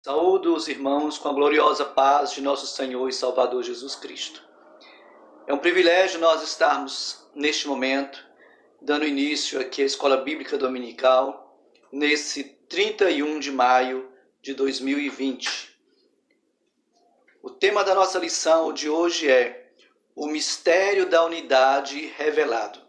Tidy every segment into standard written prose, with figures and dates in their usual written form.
Saúdo os irmãos com a gloriosa paz de nosso Senhor e Salvador Jesus Cristo. É um privilégio nós estarmos neste momento dando início aqui à Escola Bíblica Dominical nesse 31 de maio de 2020. O tema da nossa lição de hoje é o mistério da unidade revelado.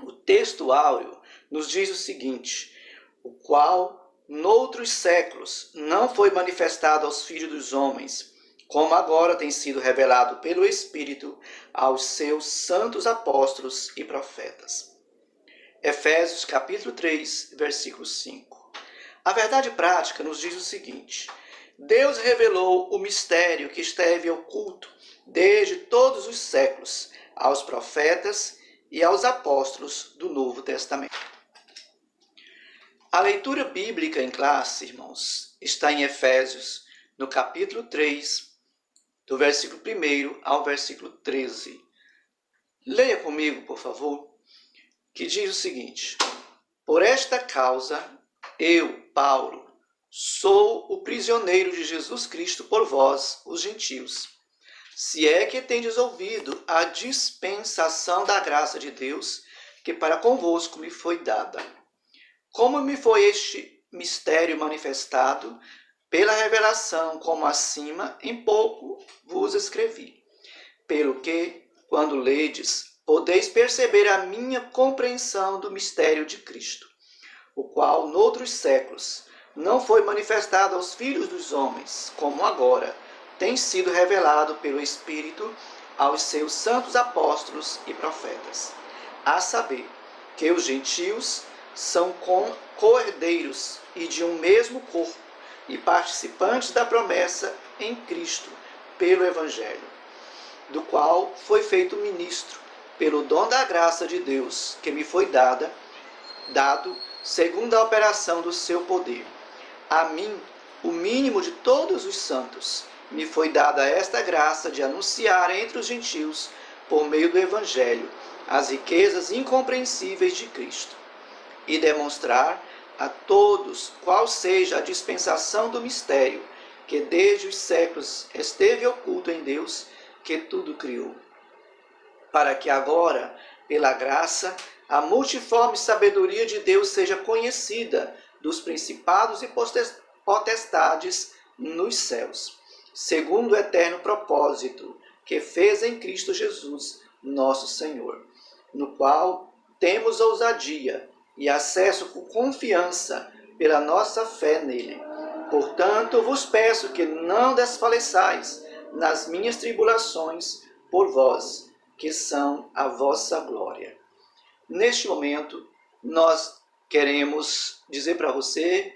O texto áureo nos diz o seguinte: o qual noutros séculos não foi manifestado aos filhos dos homens, como agora tem sido revelado pelo Espírito aos seus santos apóstolos e profetas. Efésios capítulo 3, versículo 5. A verdade prática nos diz o seguinte: Deus revelou o mistério que esteve oculto desde todos os séculos aos profetas e aos apóstolos do Novo Testamento. A leitura bíblica em classe, irmãos, está em Efésios, no capítulo 3, do versículo 1 ao versículo 13. Leia comigo, por favor, que diz o seguinte: Por esta causa, eu, Paulo, sou o prisioneiro de Jesus Cristo por vós, os gentios. Se é que tendes ouvido a dispensação da graça de Deus, que para convosco me foi dada. Como me foi este mistério manifestado pela revelação, como acima, em pouco vos escrevi. Pelo que, quando ledes, podeis perceber a minha compreensão do mistério de Cristo, o qual, noutros séculos, não foi manifestado aos filhos dos homens, como agora, tem sido revelado pelo Espírito aos seus santos apóstolos e profetas. A saber, que os gentios são co-herdeiros e de um mesmo corpo, e participantes da promessa em Cristo, pelo Evangelho, do qual foi feito ministro, pelo dom da graça de Deus, que me foi dado, segundo a operação do seu poder. A mim, o mínimo de todos os santos, me foi dada esta graça de anunciar entre os gentios, por meio do Evangelho, as riquezas incompreensíveis de Cristo, e demonstrar a todos qual seja a dispensação do mistério, que desde os séculos esteve oculto em Deus, que tudo criou, para que agora, pela graça, a multiforme sabedoria de Deus seja conhecida dos principados e potestades nos céus, segundo o eterno propósito que fez em Cristo Jesus, nosso Senhor, no qual temos ousadia e acesso com confiança pela nossa fé nele. Portanto, vos peço que não desfaleçais nas minhas tribulações por vós, que são a vossa glória. Neste momento, nós queremos dizer para você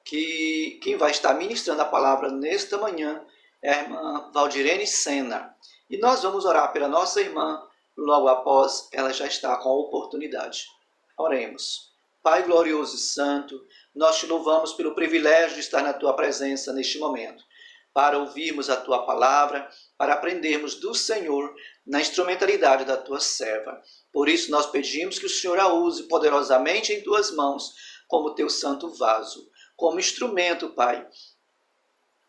que quem vai estar ministrando a palavra nesta manhã é a irmã Valdirene Sena. E nós vamos orar pela nossa irmã logo após ela já estar com a oportunidade. Oremos. Pai glorioso e santo, nós te louvamos pelo privilégio de estar na tua presença neste momento, para ouvirmos a tua palavra, para aprendermos do Senhor na instrumentalidade da tua serva. Por isso nós pedimos que o Senhor a use poderosamente em tuas mãos, como teu santo vaso, como instrumento, Pai,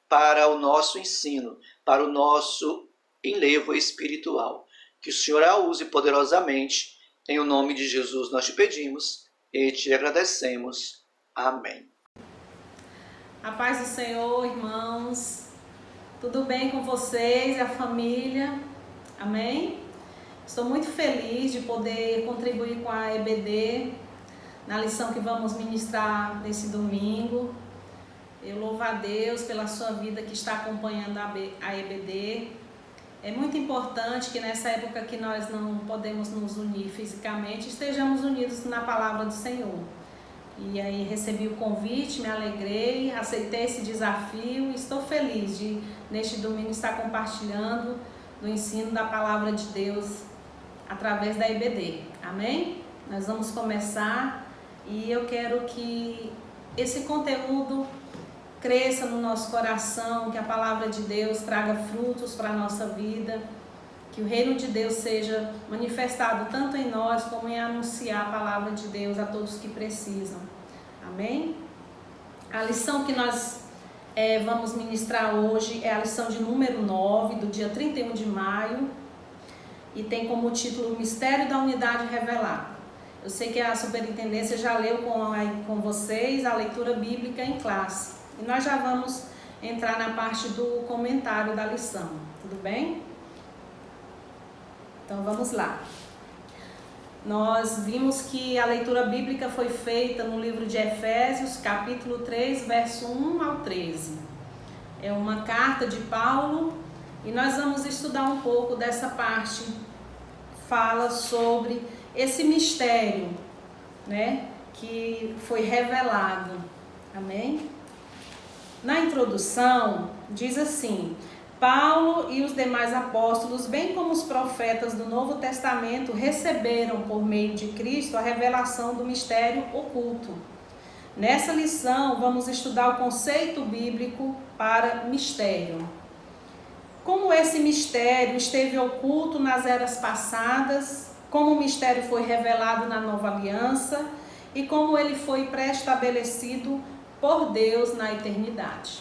para o nosso ensino, para o nosso enlevo espiritual. Que o Senhor a use poderosamente. Em o nome de Jesus nós te pedimos e te agradecemos. Amém. A paz do Senhor, irmãos. Tudo bem com vocês e a família? Amém? Estou muito feliz de poder contribuir com a EBD na lição que vamos ministrar nesse domingo. Eu louvo a Deus pela sua vida que está acompanhando a EBD. É muito importante que nessa época que nós não podemos nos unir fisicamente, estejamos unidos na palavra do Senhor. E aí recebi o convite, me alegrei, aceitei esse desafio e estou feliz de, neste domingo, estar compartilhando do ensino da palavra de Deus através da EBD. Amém? Nós vamos começar e eu quero que esse conteúdo cresça no nosso coração, que a palavra de Deus traga frutos para a nossa vida, que o reino de Deus seja manifestado tanto em nós como em anunciar a palavra de Deus a todos que precisam. Amém? A lição que nós vamos ministrar hoje, é a lição de número 9, do dia 31 de maio, e tem como título Mistério da Unidade Revelada. Eu sei que a superintendência já leu com vocês a leitura bíblica em classe, e nós já vamos entrar na parte do comentário da lição, tudo bem? Então vamos lá. Nós vimos que a leitura bíblica foi feita no livro de Efésios, capítulo 3, verso 1 ao 13. É uma carta de Paulo e nós vamos estudar um pouco dessa parte. Fala sobre esse mistério, né, que foi revelado. Amém? Na introdução, diz assim: Paulo e os demais apóstolos, bem como os profetas do Novo Testamento, receberam por meio de Cristo a revelação do mistério oculto. Nessa lição, vamos estudar o conceito bíblico para mistério. Como esse mistério esteve oculto nas eras passadas, como o mistério foi revelado na nova aliança e como ele foi pré-estabelecido por Deus na eternidade.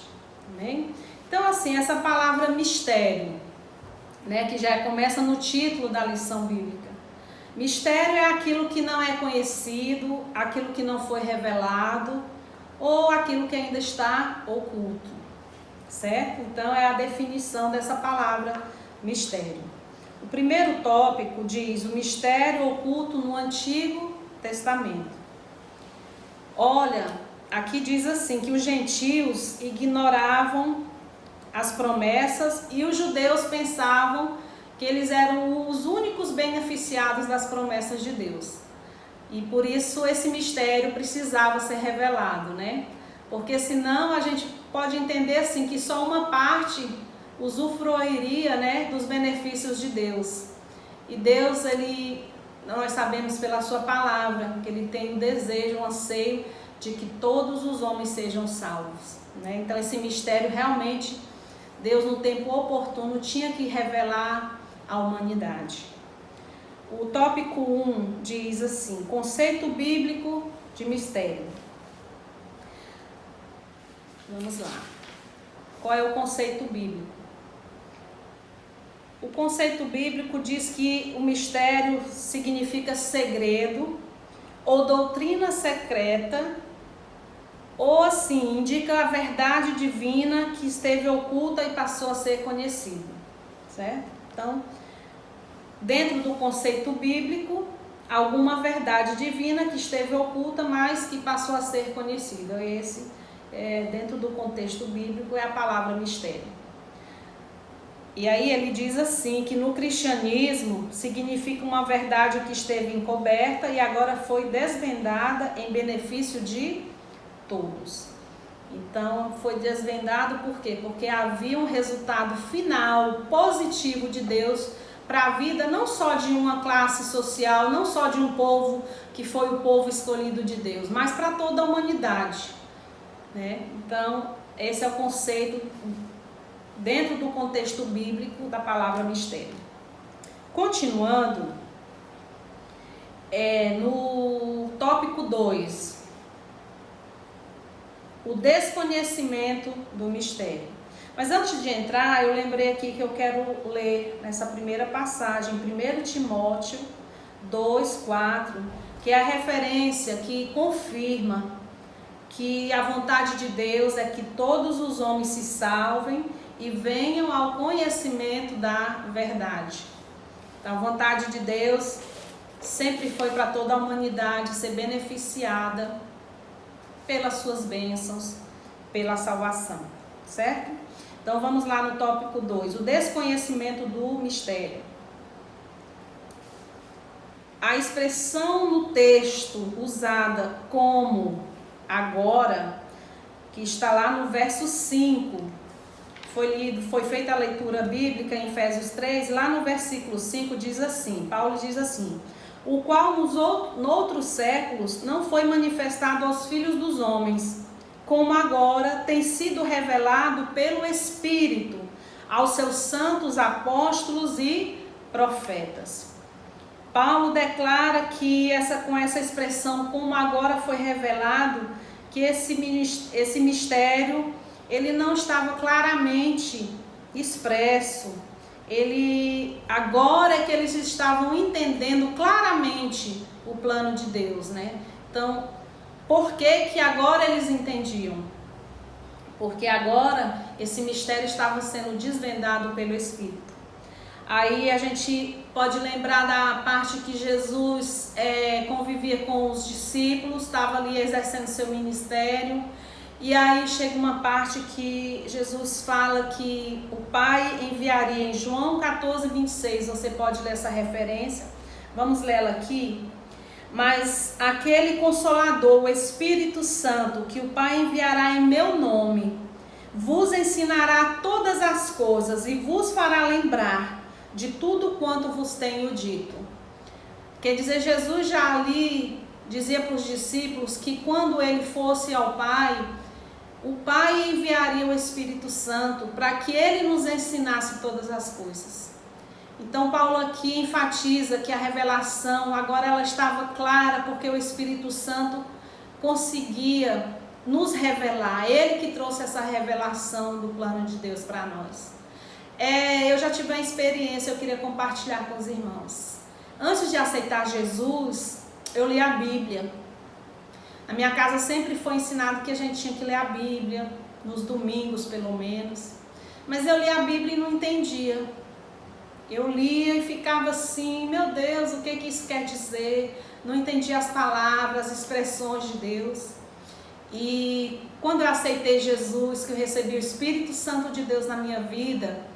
Amém? Então, assim, essa palavra mistério, né, que já começa no título da lição bíblica. Mistério é aquilo que não é conhecido, aquilo que não foi revelado ou aquilo que ainda está oculto, certo? Então, é a definição dessa palavra mistério. O primeiro tópico diz o mistério oculto no Antigo Testamento. Olha, aqui diz assim, que os gentios ignoravam as promessas e os judeus pensavam que eles eram os únicos beneficiados das promessas de Deus. E por isso esse mistério precisava ser revelado, né? Porque senão a gente pode entender assim que só uma parte usufruiria, né, dos benefícios de Deus. E Deus, nós sabemos pela sua palavra, que ele tem um desejo, um anseio de que todos os homens sejam salvos, né? Então esse mistério realmente Deus, no tempo oportuno, tinha que revelar à humanidade. O tópico 1 diz assim: conceito bíblico de mistério. Vamos lá. Qual é o conceito bíblico? O conceito bíblico diz que o mistério significa segredo ou doutrina secreta, ou assim, indica a verdade divina que esteve oculta e passou a ser conhecida, certo? Então, dentro do conceito bíblico, alguma verdade divina que esteve oculta, mas que passou a ser conhecida. Dentro do contexto bíblico, é a palavra mistério. E aí ele diz assim, que no cristianismo significa uma verdade que esteve encoberta e agora foi desvendada em benefício de todos. Então foi desvendado por quê? Porque havia um resultado final positivo de Deus para a vida não só de uma classe social, não só de um povo que foi o povo escolhido de Deus, mas para toda a humanidade, né? Então esse é o conceito dentro do contexto bíblico da palavra mistério. Continuando, no tópico 2, o desconhecimento do mistério. Mas antes de entrar, eu lembrei aqui que eu quero ler nessa primeira passagem, 1 Timóteo 2:4, que é a referência que confirma que a vontade de Deus é que todos os homens se salvem e venham ao conhecimento da verdade. Então, a vontade de Deus sempre foi para toda a humanidade ser beneficiada pelas suas bênçãos, pela salvação, certo? Então vamos lá no tópico 2, o desconhecimento do mistério. A expressão no texto usada como agora, que está lá no verso 5, foi feita a leitura bíblica em Efésios 3, lá no versículo 5 diz assim, Paulo diz assim: o qual noutros séculos não foi manifestado aos filhos dos homens, como agora tem sido revelado pelo Espírito aos seus santos apóstolos e profetas. Paulo declara que com essa expressão, como agora foi revelado, que esse mistério, ele não estava claramente expresso. Agora é que eles estavam entendendo claramente o plano de Deus, né? Então, por que agora eles entendiam? Porque agora esse mistério estava sendo desvendado pelo Espírito. Aí a gente pode lembrar da parte que Jesus convivia com os discípulos, estava ali exercendo seu ministério. E aí chega uma parte que Jesus fala que o Pai enviaria em João 14, 26. Você pode ler essa referência. Vamos lê-la aqui. Mas aquele Consolador, o Espírito Santo, que o Pai enviará em meu nome, vos ensinará todas as coisas e vos fará lembrar de tudo quanto vos tenho dito. Quer dizer, Jesus já ali dizia para os discípulos que quando ele fosse ao Pai, o Pai enviaria o Espírito Santo para que ele nos ensinasse todas as coisas. Então Paulo aqui enfatiza que a revelação agora ela estava clara porque o Espírito Santo conseguia nos revelar. Ele que trouxe essa revelação do plano de Deus para nós. Eu já tive uma experiência, eu queria compartilhar com os irmãos. Antes de aceitar Jesus, eu li a Bíblia. Na minha casa sempre foi ensinado que a gente tinha que ler a Bíblia, nos domingos pelo menos. Mas eu li a Bíblia e não entendia. Eu lia e ficava assim, meu Deus, o que isso quer dizer? Não entendia as palavras, as expressões de Deus. E quando eu aceitei Jesus, que eu recebi o Espírito Santo de Deus na minha vida,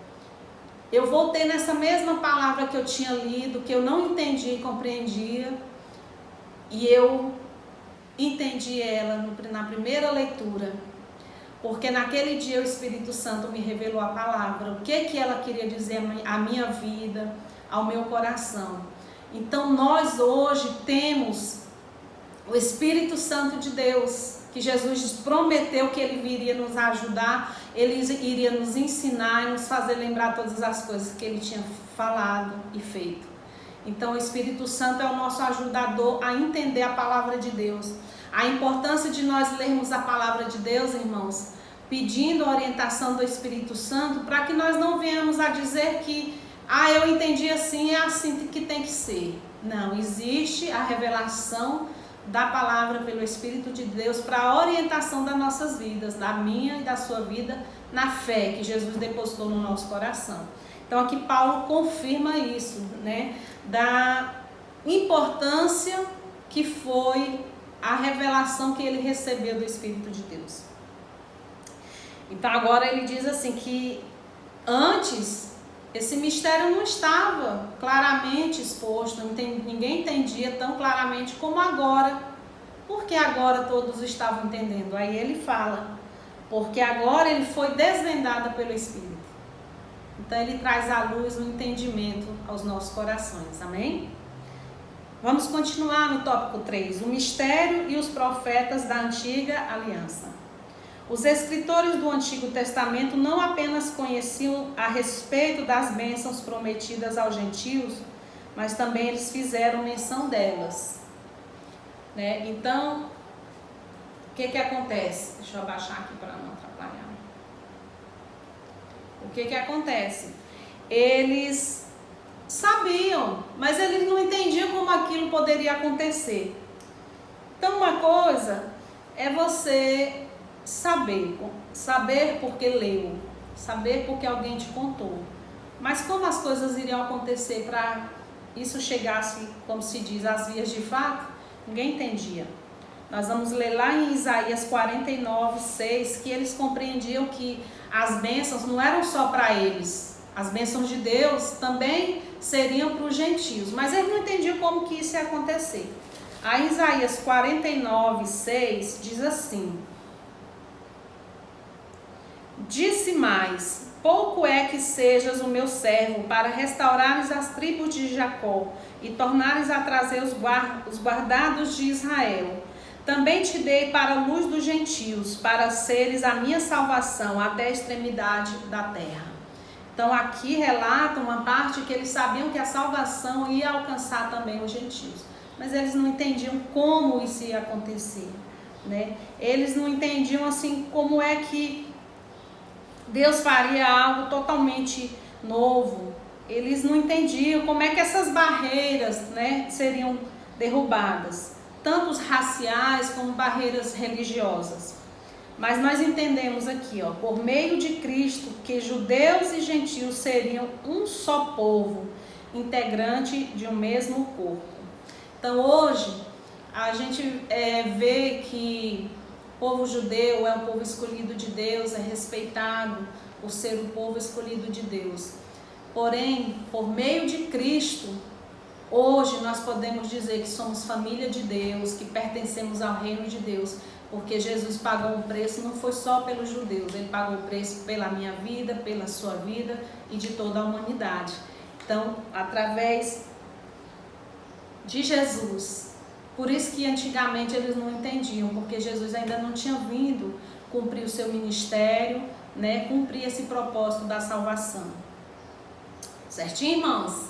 eu voltei nessa mesma palavra que eu tinha lido, que eu não entendia e compreendia, e eu entendi ela na primeira leitura, porque naquele dia o Espírito Santo me revelou a palavra, o que ela queria dizer à minha vida, ao meu coração. Então nós hoje temos o Espírito Santo de Deus, que Jesus prometeu que ele viria nos ajudar, ele iria nos ensinar e nos fazer lembrar todas as coisas que ele tinha falado e feito. Então o Espírito Santo é o nosso ajudador a entender a palavra de Deus. A importância de nós lermos a palavra de Deus, irmãos, pedindo a orientação do Espírito Santo, para que nós não venhamos a dizer que eu entendi assim, é assim que tem que ser. Não, existe a revelação da palavra pelo Espírito de Deus para a orientação das nossas vidas, da minha e da sua vida, na fé que Jesus depositou no nosso coração. Então aqui Paulo confirma isso, né, da importância que foi a revelação que ele recebeu do Espírito de Deus. Então agora ele diz assim que antes esse mistério não estava claramente exposto, ninguém entendia tão claramente como agora. Porque agora todos estavam entendendo. Aí ele fala, porque agora ele foi desvendado pelo Espírito. Então ele traz à luz o entendimento aos nossos corações, amém? Vamos continuar no tópico 3, o mistério e os profetas da antiga aliança. Os escritores do Antigo Testamento não apenas conheciam a respeito das bênçãos prometidas aos gentios, mas também eles fizeram menção delas. Né? Então, o que acontece? Deixa eu abaixar aqui para não atrapalhar. O que acontece? Eles sabiam, mas eles não entendiam como aquilo poderia acontecer. Então, uma coisa é você saber porque leu, saber porque alguém te contou. Mas como as coisas iriam acontecer para isso chegasse, como se diz, às vias de fato, ninguém entendia. Nós vamos ler lá em Isaías 49, 6, que eles compreendiam que as bênçãos não eram só para eles. As bênçãos de Deus também seriam para os gentios, mas eles não entendiam como que isso ia acontecer. Aí Isaías 49, 6 diz assim: disse mais, pouco é que sejas o meu servo para restaurares as tribos de Jacó e tornares a trazer os guardados de Israel. Também te dei para a luz dos gentios, para seres a minha salvação até a extremidade da terra. Então aqui relata uma parte que eles sabiam que a salvação ia alcançar também os gentios, mas eles não entendiam como isso ia acontecer, né? Eles não entendiam assim como é que Deus faria algo totalmente novo. Eles não entendiam como é que essas barreiras, né, seriam derrubadas, tanto os raciais como barreiras religiosas. Mas nós entendemos aqui, por meio de Cristo, que judeus e gentios seriam um só povo, integrante de um mesmo corpo. Então hoje a gente vê que o povo judeu é um povo escolhido de Deus, é respeitado por ser um povo escolhido de Deus. Porém, por meio de Cristo, hoje nós podemos dizer que somos família de Deus, que pertencemos ao reino de Deus, porque Jesus pagou o preço, não foi só pelos judeus, ele pagou o preço pela minha vida, pela sua vida e de toda a humanidade. Então, através de Jesus, por isso que antigamente eles não entendiam, porque Jesus ainda não tinha vindo cumprir o seu ministério, né, cumprir esse propósito da salvação. Certinho, irmãos?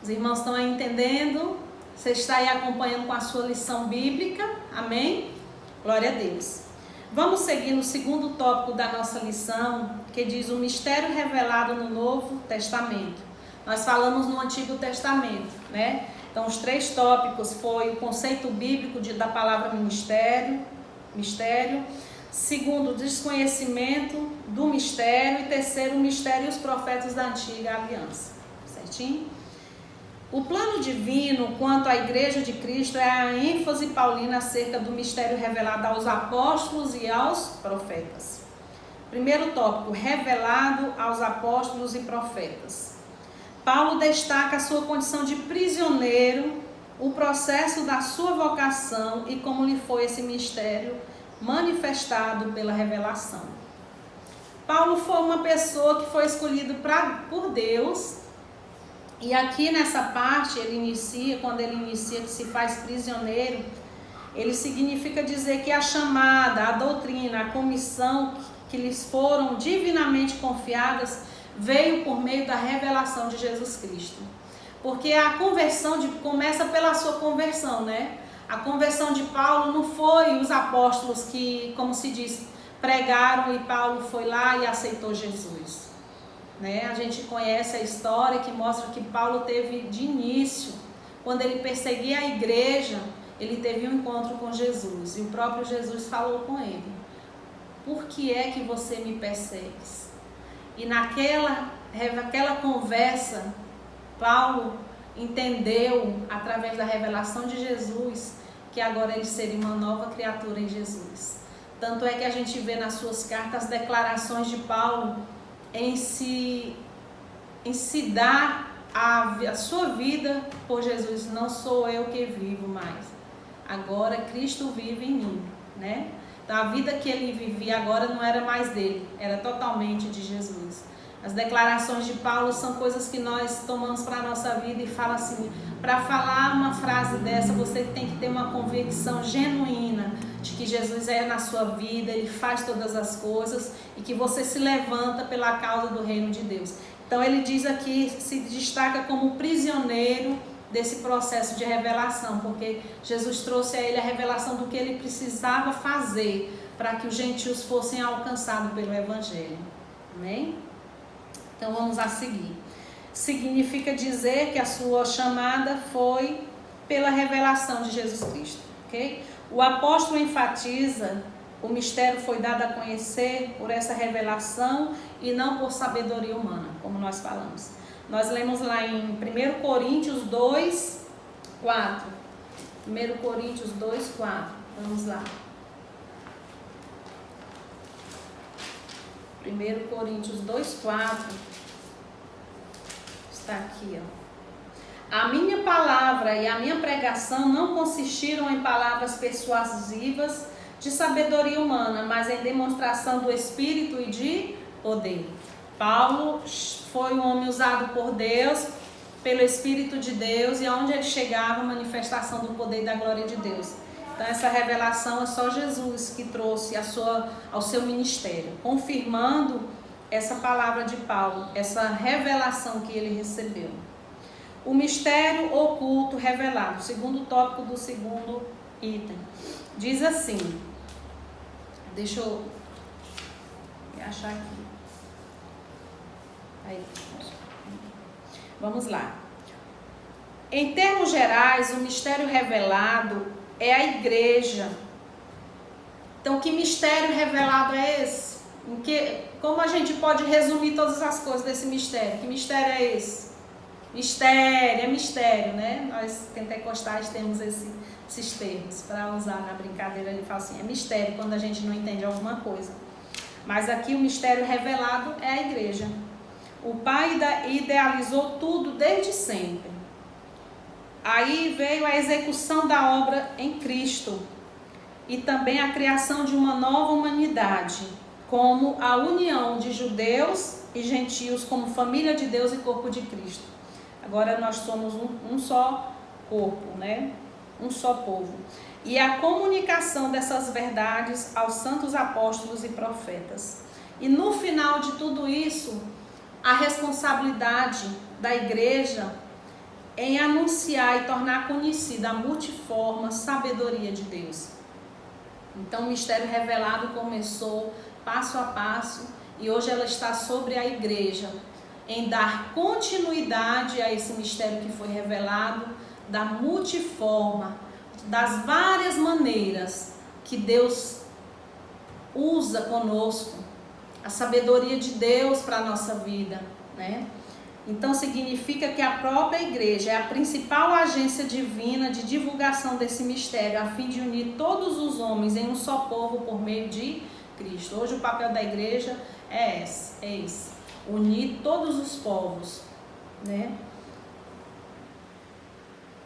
Os irmãos estão aí entendendo? Você está aí acompanhando com a sua lição bíblica? Amém? Glória a Deus. Vamos seguir no segundo tópico da nossa lição, que diz o mistério revelado no Novo Testamento. Nós falamos no Antigo Testamento, né? Então, os 3 tópicos foi o conceito bíblico da palavra mistério. Segundo, o desconhecimento do mistério. E terceiro, o mistério e os profetas da antiga aliança. Certinho? O plano divino quanto à igreja de Cristo é a ênfase paulina acerca do mistério revelado aos apóstolos e aos profetas. Primeiro tópico, revelado aos apóstolos e profetas. Paulo destaca a sua condição de prisioneiro, o processo da sua vocação e como lhe foi esse mistério manifestado pela revelação. Paulo foi uma pessoa que foi escolhida por Deus, e aqui nessa parte quando ele inicia que se faz prisioneiro, ele significa dizer que a chamada, a doutrina, a comissão que lhes foram divinamente confiadas veio por meio da revelação de Jesus Cristo. Porque a conversão começa pela sua conversão, né? A conversão de Paulo não foi os apóstolos que, como se diz, pregaram e Paulo foi lá e aceitou Jesus. Né? A gente conhece a história que mostra que Paulo teve de início, quando ele perseguia a igreja, ele teve um encontro com Jesus. E o próprio Jesus falou com ele: por que é que você me persegues? E naquela conversa, Paulo entendeu, através da revelação de Jesus, que agora ele seria uma nova criatura em Jesus. Tanto é que a gente vê nas suas cartas declarações de Paulo em se dar a sua vida por Jesus. Não sou eu que vivo mais, agora Cristo vive em mim, né? Então a vida que ele vivia agora não era mais dele, era totalmente de Jesus. As declarações de Paulo são coisas que nós tomamos para a nossa vida e fala assim: para falar uma frase dessa, você tem que ter uma convicção genuína de que Jesus é na sua vida, ele faz todas as coisas e que você se levanta pela causa do reino de Deus. Então ele diz aqui, se destaca como prisioneiro desse processo de revelação, porque Jesus trouxe a ele a revelação do que ele precisava fazer para que os gentios fossem alcançados pelo Evangelho. Amém? Então vamos a seguir. Significa dizer que a sua chamada foi pela revelação de Jesus Cristo, ok? O apóstolo enfatiza: o mistério foi dado a conhecer por essa revelação e não por sabedoria humana, como nós falamos. Nós lemos lá em 1 Coríntios 2, 4. 1 Coríntios 2, 4. Vamos lá. 1 Coríntios 2, 4. Está aqui, ó. A minha palavra e a minha pregação não consistiram em palavras persuasivas de sabedoria humana, mas em demonstração do Espírito e de poder. Paulo foi um homem usado por Deus, pelo Espírito de Deus, e aonde ele chegava, a manifestação do poder e da glória de Deus. Então essa revelação é só Jesus que trouxe ao seu ministério, confirmando essa palavra de Paulo, essa revelação que ele recebeu. O mistério oculto revelado, segundo tópico do segundo item, diz assim, deixa eu me achar aqui. Aí, vamos lá. Em termos gerais, o mistério revelado é a igreja. Então, que mistério revelado é esse? Como a gente pode resumir todas as coisas desse mistério? Que mistério é esse? Mistério, é mistério, né? Nós pentecostais temos esses termos para usar na brincadeira. Ele fala assim, é mistério quando a gente não entende alguma coisa. Mas aqui o mistério revelado é a igreja. O Pai idealizou tudo desde sempre. Aí veio a execução da obra em Cristo e também a criação de uma nova humanidade, como a união de judeus e gentios como família de Deus e corpo de Cristo. Agora nós somos um só corpo, né? Um só povo. E a comunicação dessas verdades aos santos apóstolos e profetas. E no final de tudo isso, a responsabilidade da igreja em anunciar e tornar conhecida a multiforme sabedoria de Deus. Então o mistério revelado começou passo a passo e hoje ela está sobre a igreja, em dar continuidade a esse mistério que foi revelado, da multiforma, das várias maneiras que Deus usa conosco, a sabedoria de Deus para a nossa vida, né? Então significa que a própria igreja é a principal agência divina de divulgação desse mistério, a fim de unir todos os homens em um só povo por meio de Cristo. Hoje o papel da igreja é esse, unir todos os povos, né?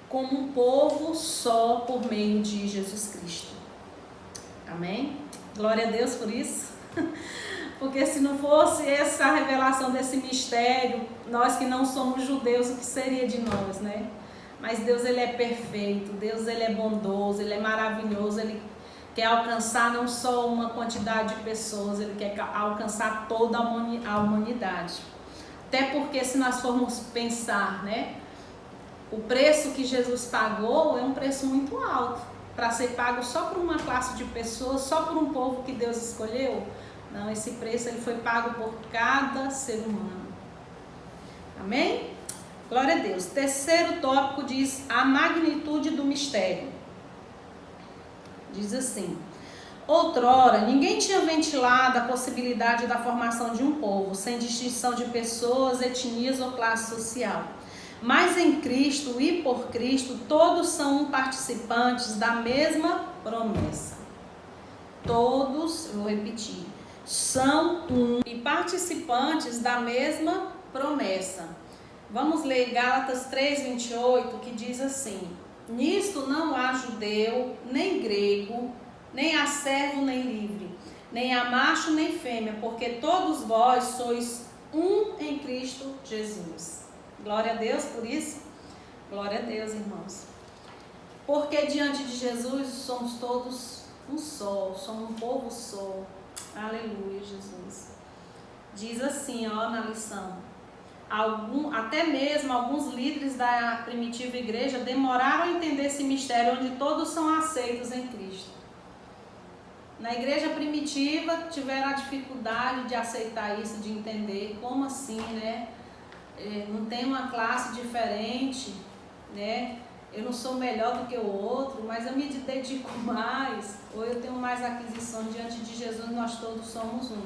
Como um povo só por meio de Jesus Cristo. Amém? Glória a Deus por isso. Porque se não fosse essa revelação desse mistério, nós que não somos judeus, o que seria de nós, né? Mas Deus, ele é perfeito, Deus, ele é bondoso, ele é maravilhoso, ele quer alcançar não só uma quantidade de pessoas, ele quer alcançar toda a humanidade. Até porque se nós formos pensar, né? O preço que Jesus pagou é um preço muito alto, para ser pago só por uma classe de pessoas, só por um povo que Deus escolheu. Não, esse preço ele foi pago por cada ser humano. Amém? Glória a Deus. Terceiro tópico diz a magnitude do mistério. Diz assim: outrora, ninguém tinha ventilado a possibilidade da formação de um povo, sem distinção de pessoas, etnias ou classe social. Mas em Cristo e por Cristo, todos são participantes da mesma promessa. Todos, vou repetir, são e participantes da mesma promessa. Vamos ler Gálatas 3:28, que diz assim: nisto não há judeu, nem grego, nem há servo, nem livre, nem há macho, nem fêmea, porque todos vós sois um em Cristo Jesus. Glória a Deus por isso. Glória a Deus, irmãos. Porque diante de Jesus somos todos um só, somos um povo só. Aleluia, Jesus. Diz assim, ó, na lição: até mesmo alguns líderes da primitiva igreja demoraram a entender esse mistério, onde todos são aceitos em Cristo. Na igreja primitiva tiveram a dificuldade de aceitar isso, de entender como assim, né? Não tem uma classe diferente, né? Eu não sou melhor do que o outro, mas eu me dedico mais, ou eu tenho mais aquisição diante de Jesus, nós todos somos um.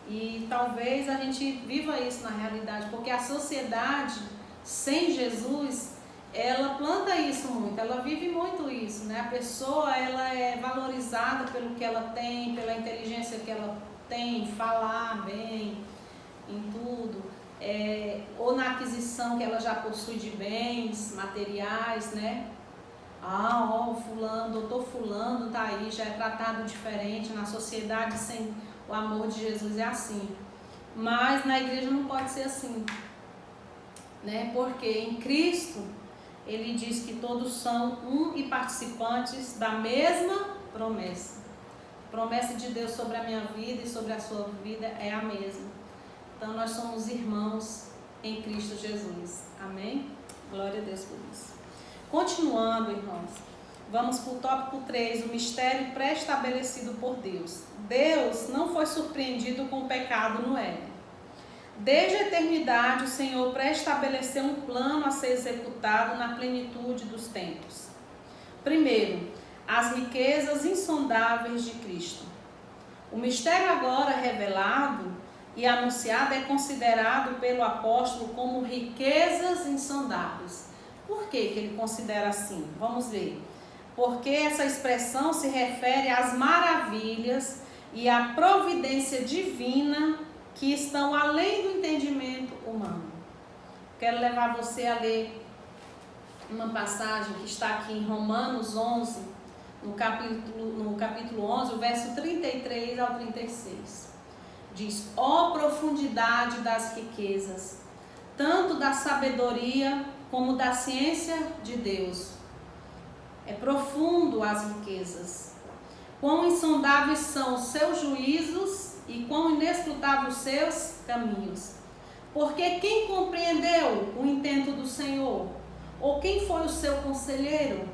E talvez a gente viva isso na realidade, porque a sociedade sem Jesus, ela planta isso muito, ela vive muito isso, né? A pessoa, ela é valorizada pelo que ela tem, pela inteligência que ela tem, falar bem, em tudo. Ou na aquisição que ela já possui de bens materiais, né? O fulano, doutor fulano tá aí, já é tratado diferente. Na sociedade sem o amor de Jesus é assim. Mas na igreja não pode ser assim, né? Porque em Cristo, ele diz que todos são um e participantes da mesma promessa. A promessa de Deus sobre a minha vida e sobre a sua vida é a mesma. Então nós somos irmãos em Cristo Jesus. Amém? Glória a Deus por isso. Continuando, irmãos. Vamos para o tópico 3, o mistério pré-estabelecido por Deus. Deus não foi surpreendido com o pecado no Éden. Desde a eternidade, o Senhor pré-estabeleceu um plano a ser executado na plenitude dos tempos. Primeiro, as riquezas insondáveis de Cristo. O mistério agora revelado e anunciado é considerado pelo apóstolo como riquezas insondáveis. Por que ele considera assim? Vamos ver. Porque essa expressão se refere às maravilhas e à providência divina que estão além do entendimento humano. Quero levar você a ler uma passagem que está aqui em Romanos 11, no capítulo 11, o verso 33 ao 36. Diz: ó profundidade das riquezas, tanto da sabedoria como da ciência de Deus. É profundo as riquezas. Quão insondáveis são os seus juízos e quão inescrutáveis os seus caminhos. Porque quem compreendeu o intento do Senhor? Ou quem foi o seu conselheiro?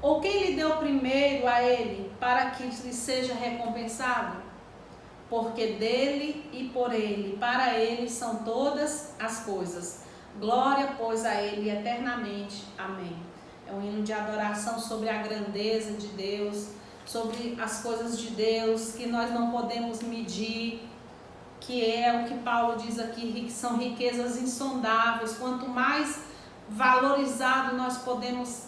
Ou quem lhe deu primeiro a ele, para que lhe seja recompensado? Porque dele e por ele, para ele são todas as coisas. Glória, pois, a ele eternamente. Amém. É um hino de adoração sobre a grandeza de Deus, sobre as coisas de Deus que nós não podemos medir, que é o que Paulo diz aqui, que são riquezas insondáveis. Quanto mais valorizado nós podemos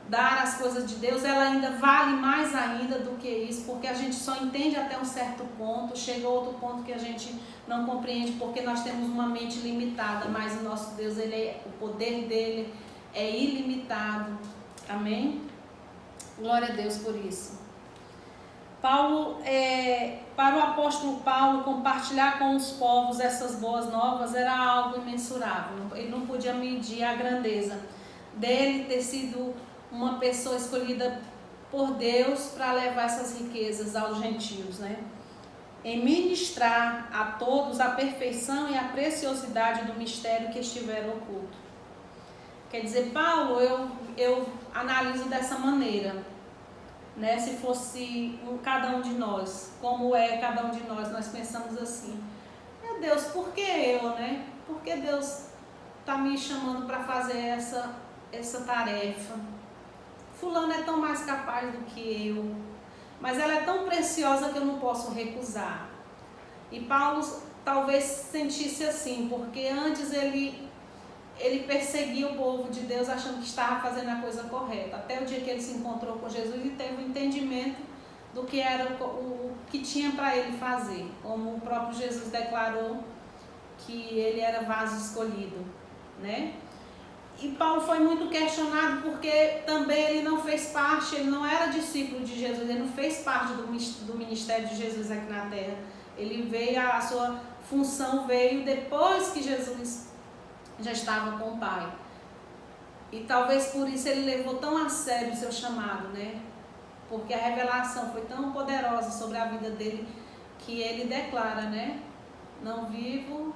dar as coisas de Deus, ela ainda vale mais ainda do que isso, porque a gente só entende até um certo ponto, chega a outro ponto que a gente não compreende, porque nós temos uma mente limitada, mas o nosso Deus, o poder dele é ilimitado. Amém? Glória a Deus por isso. Para o apóstolo Paulo, compartilhar com os povos essas boas novas era algo imensurável. Ele não podia medir a grandeza dele ter sido uma pessoa escolhida por Deus para levar essas riquezas aos gentios, né? Em ministrar a todos a perfeição e a preciosidade do mistério que estiver oculto. Quer dizer, Paulo, eu analiso dessa maneira, né? Se fosse cada um de nós, como é cada um de nós pensamos assim: meu Deus, por que eu, né? Por que Deus está me chamando para fazer essa tarefa? Fulano é tão mais capaz do que eu, mas ela é tão preciosa que eu não posso recusar. E Paulo talvez sentisse assim, porque antes ele perseguia o povo de Deus achando que estava fazendo a coisa correta. Até o dia que ele se encontrou com Jesus e teve um entendimento do que era o que tinha para ele fazer. Como o próprio Jesus declarou que ele era vaso escolhido, né? E Paulo foi muito questionado porque também ele não fez parte, ele não era discípulo de Jesus, ele não fez parte do ministério de Jesus aqui na terra. Ele veio, a sua função veio depois que Jesus já estava com o Pai. E talvez por isso ele levou tão a sério o seu chamado, né? Porque a revelação foi tão poderosa sobre a vida dele que ele declara, né? Não vivo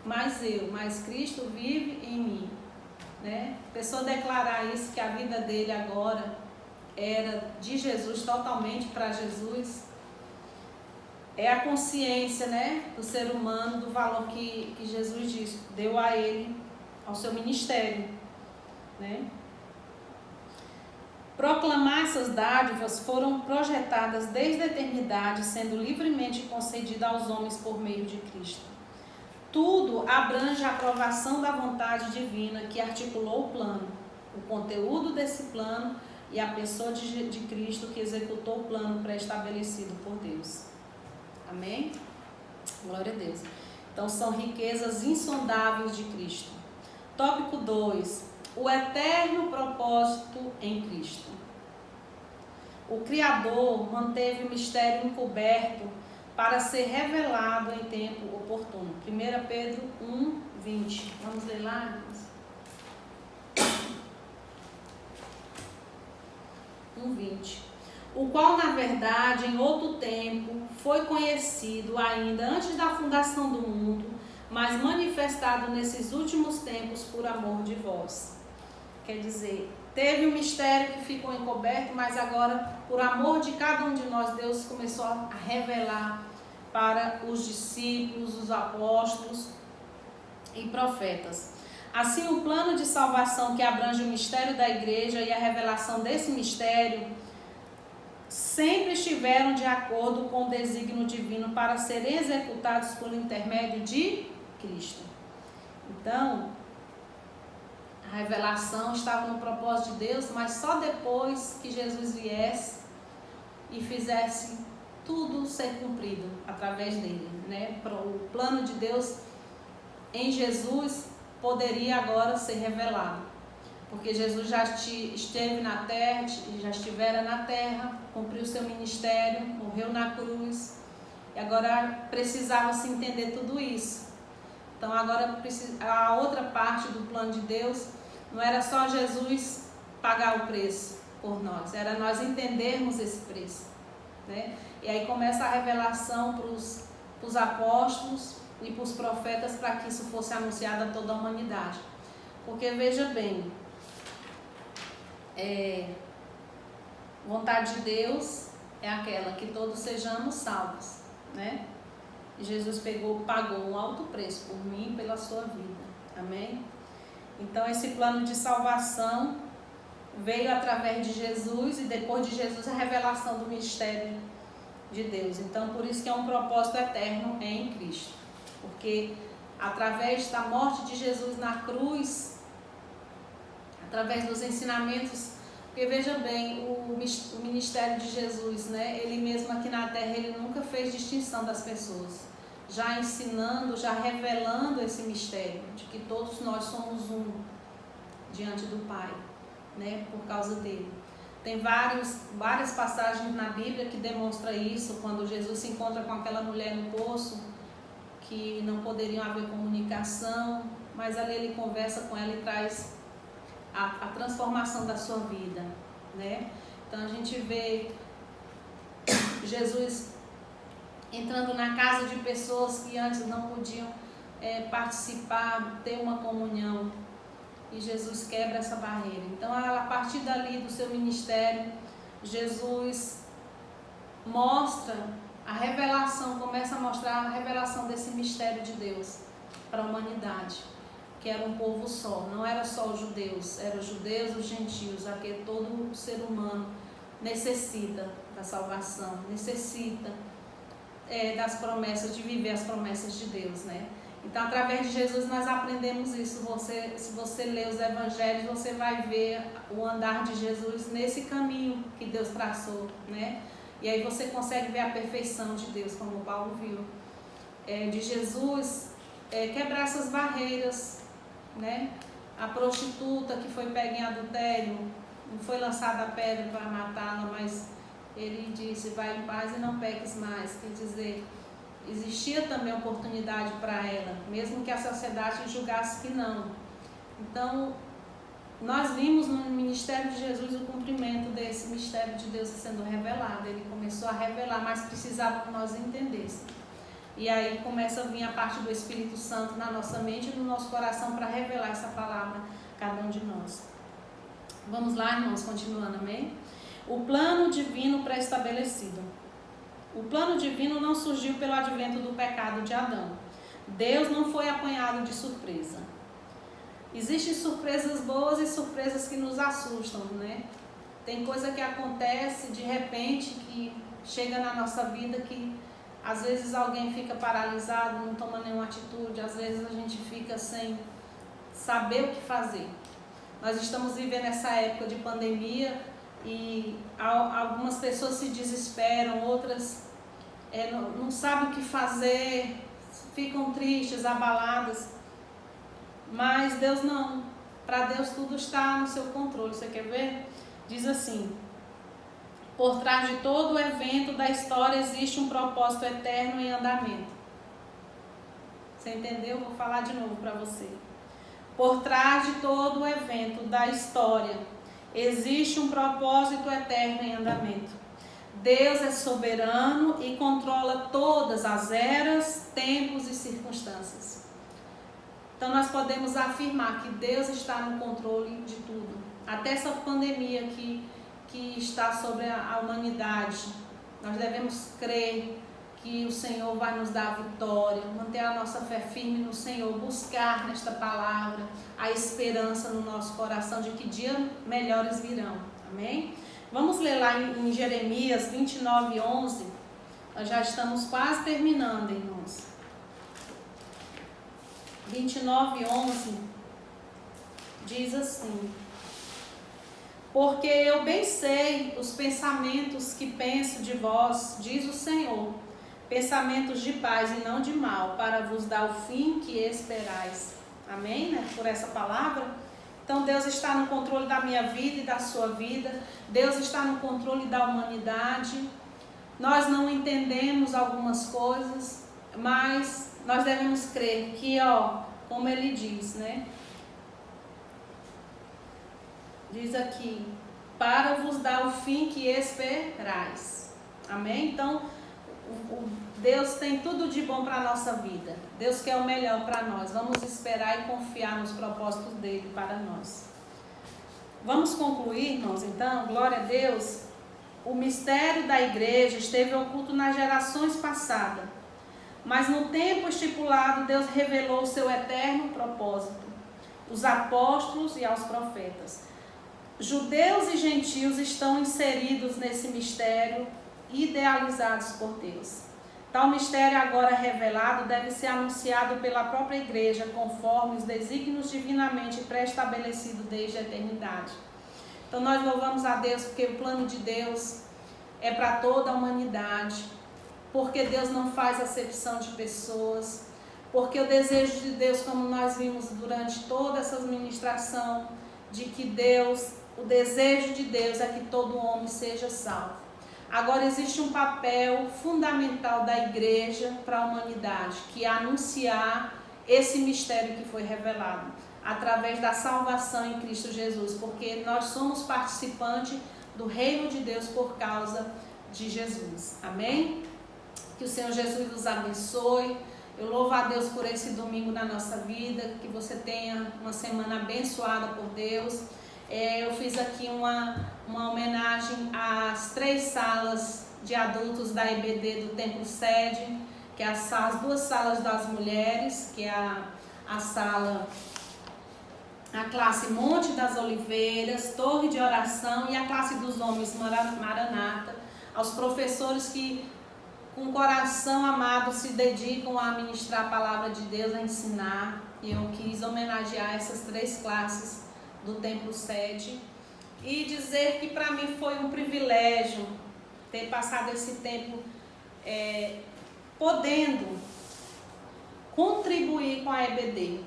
mais eu, mas Cristo vive em mim, né? A pessoa declarar isso, que a vida dele agora era de Jesus, totalmente para Jesus, é a consciência, né, do ser humano, do valor que Jesus deu a ele, ao seu ministério, né? Proclamar essas dádivas foram projetadas desde a eternidade, sendo livremente concedidas aos homens por meio de Cristo. Tudo abrange a aprovação da vontade divina que articulou o plano, o conteúdo desse plano e a pessoa de Cristo que executou o plano pré-estabelecido por Deus. Amém? Glória a Deus. Então são riquezas insondáveis de Cristo. Tópico 2. O eterno propósito em Cristo. O Criador manteve o mistério encoberto para ser revelado em tempo oportuno. 1 Pedro 1:20. Vamos ler lá? 1:20. O qual, na verdade, em outro tempo, foi conhecido ainda antes da fundação do mundo, mas manifestado nesses últimos tempos por amor de vós. Quer dizer, teve um mistério que ficou encoberto, mas agora, por amor de cada um de nós, Deus começou a revelar para os discípulos, os apóstolos e profetas. Assim, o plano de salvação que abrange o mistério da igreja e a revelação desse mistério sempre estiveram de acordo com o desígnio divino para serem executados por intermédio de Cristo. Então, a revelação estava no propósito de Deus, mas só depois que Jesus viesse e fizesse tudo ser cumprido através dele, né? O plano de Deus em Jesus poderia agora ser revelado, porque Jesus já esteve na terra, já estivera na terra, cumpriu seu ministério, morreu na cruz, e agora precisava se entender tudo isso. Então agora a outra parte do plano de Deus não era só Jesus pagar o preço por nós, era nós entendermos esse preço, né? E aí começa a revelação para os apóstolos e para os profetas, para que isso fosse anunciado a toda a humanidade. Porque veja bem, vontade de Deus é aquela que todos sejamos salvos, né? E Jesus pagou um alto preço por mim e pela sua vida, amém? Então esse plano de salvação veio através de Jesus, e depois de Jesus a revelação do mistério de Deus. Então por isso que é um propósito eterno em Cristo, porque através da morte de Jesus na cruz, através dos ensinamentos, porque veja bem, o ministério de Jesus, né? Ele mesmo aqui na terra, ele nunca fez distinção das pessoas, já ensinando, já revelando esse mistério de que todos nós somos um diante do Pai, né? Por causa dele. Tem várias passagens na Bíblia que demonstram isso, quando Jesus se encontra com aquela mulher no poço, que não poderiam haver comunicação, mas ali ele conversa com ela e traz a transformação da sua vida, né? Então a gente vê Jesus entrando na casa de pessoas que antes não podiam participar, ter uma comunhão, e Jesus quebra essa barreira. Então a partir dali do seu ministério, Jesus mostra a revelação, começa a mostrar a revelação desse mistério de Deus para a humanidade, que era um povo só, não era só os judeus, eram os judeus, os gentios, a que todo ser humano necessita da salvação, necessita das promessas, de viver as promessas de Deus, né? Então, através de Jesus nós aprendemos isso. Se você ler os evangelhos, você vai ver o andar de Jesus nesse caminho que Deus traçou, né? E aí você consegue ver a perfeição de Deus, como Paulo viu, de Jesus quebrar essas barreiras, né? A prostituta que foi pega em adultério, não foi lançada a pedra para matá-la, mas ele disse: vai em paz e não peques mais. Quer dizer, existia também oportunidade para ela, mesmo que a sociedade julgasse que não. Então, nós vimos no ministério de Jesus o cumprimento desse mistério de Deus sendo revelado. Ele começou a revelar, mas precisava que nós entendêssemos. E aí começa a vir a parte do Espírito Santo na nossa mente e no nosso coração para revelar essa palavra a cada um de nós. Vamos lá, irmãos, continuando, amém? O plano divino pré-estabelecido. O plano divino não surgiu pelo advento do pecado de Adão. Deus não foi apanhado de surpresa. Existem surpresas boas e surpresas que nos assustam, né? Tem coisa que acontece de repente, que chega na nossa vida, que às vezes alguém fica paralisado, não toma nenhuma atitude, às vezes a gente fica sem saber o que fazer. Nós estamos vivendo essa época de pandemia e algumas pessoas se desesperam, outras não sabem o que fazer, ficam tristes, abaladas. Mas Deus não. Para Deus tudo está no seu controle. Você quer ver? Diz assim: por trás de todo o evento da história existe um propósito eterno em andamento. Você entendeu? Vou falar de novo para você. Por trás de todo o evento da história existe um propósito eterno em andamento. Deus é soberano e controla todas as eras, tempos e circunstâncias. Então nós podemos afirmar que Deus está no controle de tudo. até essa pandemia que está sobre a humanidade. Nós devemos crer que o Senhor vai nos dar a vitória, manter a nossa fé firme no Senhor, buscar nesta palavra a esperança no nosso coração de que dias melhores virão. Amém? Vamos ler lá em Jeremias 29:11. Nós já estamos quase terminando, irmãos. 29:11 diz assim: porque eu bem sei os pensamentos que penso de vós, diz o Senhor, pensamentos de paz e não de mal, para vos dar o fim que esperais. Amém? Né? Por essa palavra. Então Deus está no controle da minha vida e da sua vida. Deus está no controle da humanidade. Nós não entendemos algumas coisas, mas nós devemos crer que, como ele diz, né? Diz aqui, para vos dar o fim que esperais. Amém? Então, Deus tem tudo de bom para a nossa vida. Deus quer o melhor para nós. Vamos esperar e confiar nos propósitos dele para nós. Vamos concluir, irmãos, então, glória a Deus. O mistério da igreja esteve oculto nas gerações passadas, mas no tempo estipulado, Deus revelou o seu eterno propósito, os apóstolos e aos profetas. Judeus e gentios estão inseridos nesse mistério, idealizados por Deus. Tal mistério agora revelado deve ser anunciado pela própria igreja, conforme os desígnios divinamente pré-estabelecidos desde a eternidade. Então nós louvamos a Deus porque o plano de Deus é para toda a humanidade, porque Deus não faz acepção de pessoas, porque o desejo de Deus, como nós vimos durante toda essa ministração, de que o desejo de Deus é que todo homem seja salvo. Agora existe um papel fundamental da igreja para a humanidade, que é anunciar esse mistério que foi revelado, através da salvação em Cristo Jesus, porque nós somos participantes do reino de Deus por causa de Jesus. Amém? Que o Senhor Jesus nos abençoe. Eu louvo a Deus por esse domingo na nossa vida, que você tenha uma semana abençoada por Deus. Eu fiz aqui uma homenagem às 3 salas de adultos da EBD do Templo Sede, que é as 2 salas das mulheres, que é a classe Monte das Oliveiras, Torre de Oração, e a classe dos homens Maranata, aos professores que com coração amado se dedicam a ministrar a palavra de Deus, a ensinar. E eu quis homenagear essas 3 classes do Templo Sede e dizer que para mim foi um privilégio ter passado esse tempo podendo contribuir com a EBD.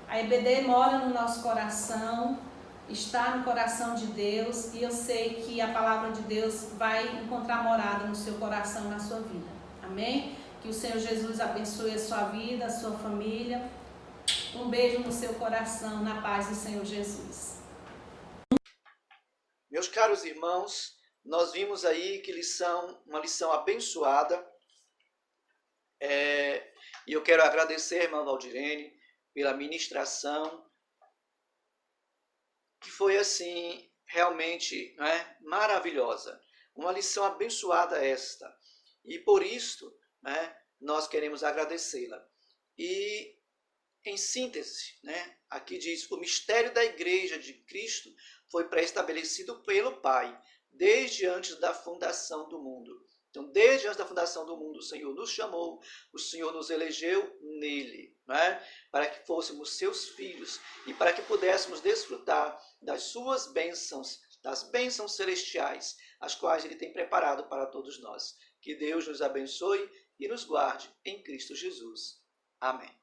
A EBD mora no nosso coração, está no coração de Deus, e eu sei que a palavra de Deus vai encontrar morada no seu coração e na sua vida. Amém? Que o Senhor Jesus abençoe a sua vida, a sua família. Um beijo no seu coração, na paz do Senhor Jesus. Meus caros irmãos, nós vimos aí que uma lição abençoada. E eu quero agradecer a irmã Valdirene pela ministração, que foi assim, realmente maravilhosa. Uma lição abençoada esta. E por isto, nós queremos agradecê-la. E em síntese, aqui diz: o mistério da igreja de Cristo foi pré-estabelecido pelo Pai, desde antes da fundação do mundo. Então, desde antes da fundação do mundo, o Senhor nos chamou, o Senhor nos elegeu nele, para que fôssemos seus filhos e para que pudéssemos desfrutar das suas bênçãos, das bênçãos celestiais, as quais Ele tem preparado para todos nós. Que Deus nos abençoe e nos guarde em Cristo Jesus. Amém.